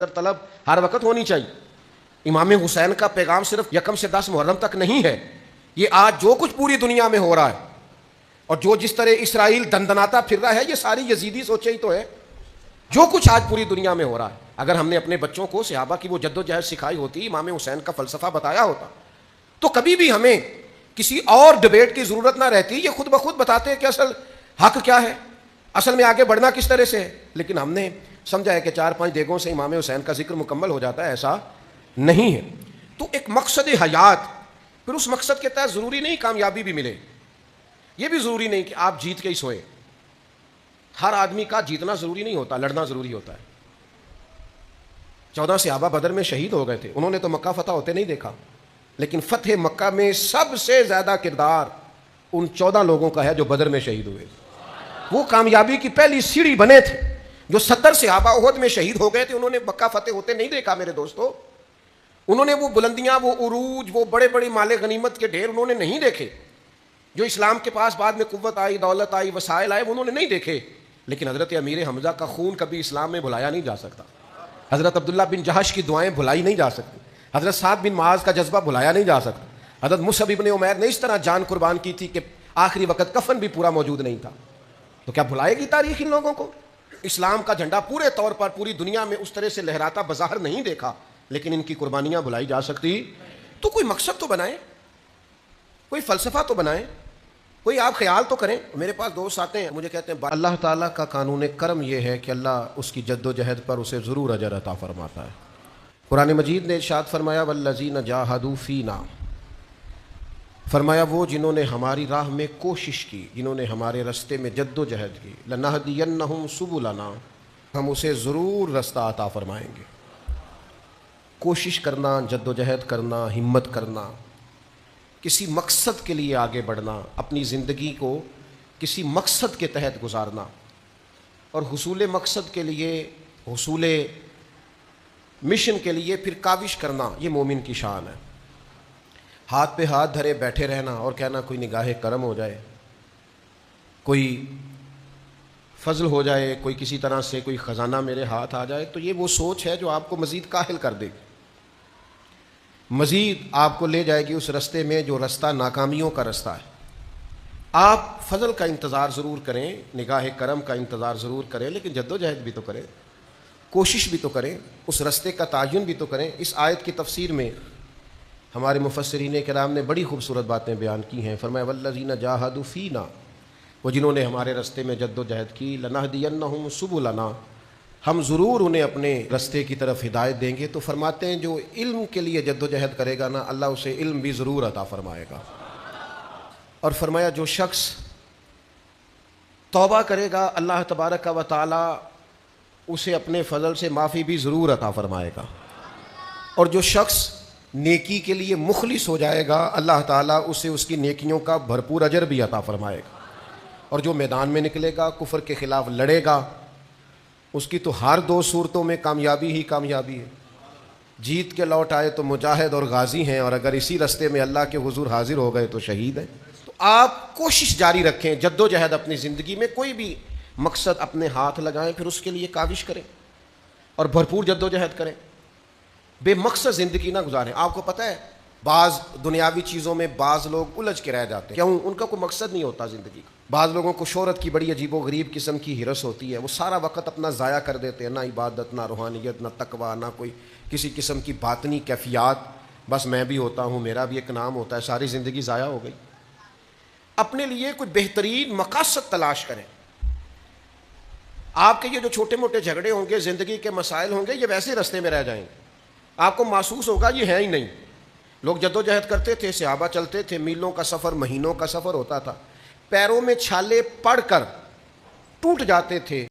طلب ہر وقت ہونی چاہیے۔ امام حسین کا پیغام صرف یکم سے 10 محرم تک نہیں ہے، یہ آج جو کچھ پوری دنیا میں ہو رہا ہے اور جو جس طرح اسرائیل دندناتا پھر رہا ہے، یہ ساری یزیدی سوچے ہی تو ہے۔ جو کچھ آج پوری دنیا میں ہو رہا ہے، اگر ہم نے اپنے بچوں کو صحابہ کی وہ جد و جہد سکھائی ہوتی، امام حسین کا فلسفہ بتایا ہوتا، تو کبھی بھی ہمیں کسی اور ڈیبیٹ کی ضرورت نہ رہتی۔ یہ خود بخود بتاتے ہیں کہ اصل حق کیا ہے، اصل میں آگے بڑھنا کس طرح سے ہے۔ لیکن ہم نے سمجھا ہے کہ 4-5 دیگوں سے امام حسین کا ذکر مکمل ہو جاتا ہے، ایسا نہیں ہے۔ تو ایک مقصد حیات، پھر اس مقصد کے تحت ضروری نہیں کامیابی بھی ملے، یہ بھی ضروری نہیں کہ آپ جیت کے ہی سوئے۔ ہر آدمی کا جیتنا ضروری نہیں ہوتا، لڑنا ضروری ہوتا ہے۔ 14 صحابہ بدر میں شہید ہو گئے تھے، انہوں نے تو مکہ فتح ہوتے نہیں دیکھا، لیکن فتح مکہ میں سب سے زیادہ کردار ان 14 لوگوں کا ہے جو بدر میں شہید ہوئے۔ وہ کامیابی کی پہلی سیڑھی بنے تھے۔ جو 70 صحابہ احد میں شہید ہو گئے تھے، انہوں نے مکہ فتح ہوتے نہیں دیکھا میرے دوستو۔ انہوں نے وہ بلندیاں، وہ عروج، وہ بڑے بڑے مال غنیمت کے ڈھیر انہوں نے نہیں دیکھے۔ جو اسلام کے پاس بعد میں قوت آئی، دولت آئی، وسائل آئے، وہ انہوں نے نہیں دیکھے۔ لیکن حضرت امیر حمزہ کا خون کبھی اسلام میں بھلایا نہیں جا سکتا، حضرت عبداللہ بن جہش کی دعائیں بھلائی نہیں جا سکتی، حضرت سعد بن معاذ کا جذبہ بھلایا نہیں جا سکتا، حضرت مصعب ابن عمیر نے اس طرح جان قربان کی تھی کہ آخری وقت کفن بھی پورا موجود نہیں تھا۔ تو کیا بھلائے گی تاریخ ان لوگوں کو؟ اسلام کا جھنڈا پورے طور پر پوری دنیا میں اس طرح سے لہراتا بظاہر نہیں دیکھا، لیکن ان کی قربانیاں بھلائی جا سکتی؟ تو کوئی مقصد تو بنائیں، کوئی فلسفہ تو بنائیں، کوئی آپ خیال تو کریں۔ میرے پاس دوست آتے ہیں، مجھے کہتے ہیں اللہ تعالیٰ کا قانون کرم یہ ہے کہ اللہ اس کی جد و جہد پر اسے ضرور اجر عطا فرماتا ہے۔ قرآن مجید نے ارشاد فرمایا والذین جاہدوا فینا، فرمایا وہ جنہوں نے ہماری راہ میں کوشش کی، جنہوں نے ہمارے رستے میں جد و جہد کی، لنہدینہم سبلنا، ہم اسے ضرور رستہ عطا فرمائیں گے۔ کوشش کرنا، جد و جہد کرنا، ہمت کرنا، کسی مقصد کے لیے آگے بڑھنا، اپنی زندگی کو کسی مقصد کے تحت گزارنا، اور حصول مقصد کے لیے، حصول مشن کے لیے پھر کاوش کرنا، یہ مومن کی شان ہے۔ ہاتھ پہ ہاتھ دھرے بیٹھے رہنا اور کہنا کوئی نگاہ کرم ہو جائے، کوئی فضل ہو جائے، کوئی کسی طرح سے کوئی خزانہ میرے ہاتھ آ جائے، تو یہ وہ سوچ ہے جو آپ کو مزید کاہل کر دے گی، مزید آپ کو لے جائے گی اس رستے میں جو رستہ ناکامیوں کا رستہ ہے۔ آپ فضل کا انتظار ضرور کریں، نگاہ کرم کا انتظار ضرور کریں، لیکن جد و جہد بھی تو کریں، کوشش بھی تو کریں، اس رستے کا تعین بھی تو کریں۔ اس آیت کی تفسیر میں ہمارے مفسرین کرام نے بڑی خوبصورت باتیں بیان کی ہیں۔ فرمایا والذین جاہدوا فینا، وہ جنہوں نے ہمارے رستے میں جد و جہد کی، لنہدینہم سبلنا، ہم ضرور انہیں اپنے رستے کی طرف ہدایت دیں گے۔ تو فرماتے ہیں جو علم کے لیے جد و جہد کرے گا نا، اللہ اسے علم بھی ضرور عطا فرمائے گا۔ اور فرمایا جو شخص توبہ کرے گا، اللہ تبارک و تعالی اسے اپنے فضل سے معافی بھی ضرور عطا فرمائے گا۔ اور جو شخص نیکی کے لیے مخلص ہو جائے گا، اللہ تعالیٰ اسے اس کی نیکیوں کا بھرپور اجر بھی عطا فرمائے گا۔ اور جو میدان میں نکلے گا، کفر کے خلاف لڑے گا، اس کی تو ہر 2 صورتوں میں کامیابی ہی کامیابی ہے۔ جیت کے لوٹ آئے تو مجاہد اور غازی ہیں، اور اگر اسی رستے میں اللہ کے حضور حاضر ہو گئے تو شہید ہیں۔ تو آپ کوشش جاری رکھیں، جد و جہد اپنی زندگی میں، کوئی بھی مقصد اپنے ہاتھ لگائیں، پھر اس کے لیے کاوش کریں اور بھرپور جد و جہد کریں، بے مقصد زندگی نہ گزاریں۔ آپ کو پتہ ہے بعض دنیاوی چیزوں میں بعض لوگ الجھ کے رہ جاتے ہیں، کیوں؟ ان کا کوئی مقصد نہیں ہوتا زندگی کا۔ بعض لوگوں کو شہرت کی بڑی عجیب و غریب قسم کی ہرس ہوتی ہے، وہ سارا وقت اپنا ضائع کر دیتے ہیں، نہ عبادت، نہ روحانیت، نہ تقویٰ، نہ کوئی کسی قسم کی باطنی کیفیات، بس میں بھی ہوتا ہوں، میرا بھی ایک نام ہوتا ہے، ساری زندگی ضائع ہو گئی۔ اپنے لیے کوئی بہترین مقاصد تلاش کریں۔ آپ کے یہ جو چھوٹے موٹے جھگڑے ہوں گے، زندگی کے مسائل ہوں گے، یہ ویسے رستے میں رہ جائیں گے، آپ کو محسوس ہوگا یہ ہے ہی نہیں۔ لوگ جد و جہد کرتے تھے، صحابہ چلتے تھے، میلوں کا سفر، مہینوں کا سفر ہوتا تھا، پیروں میں چھالے پڑ کر ٹوٹ جاتے تھے۔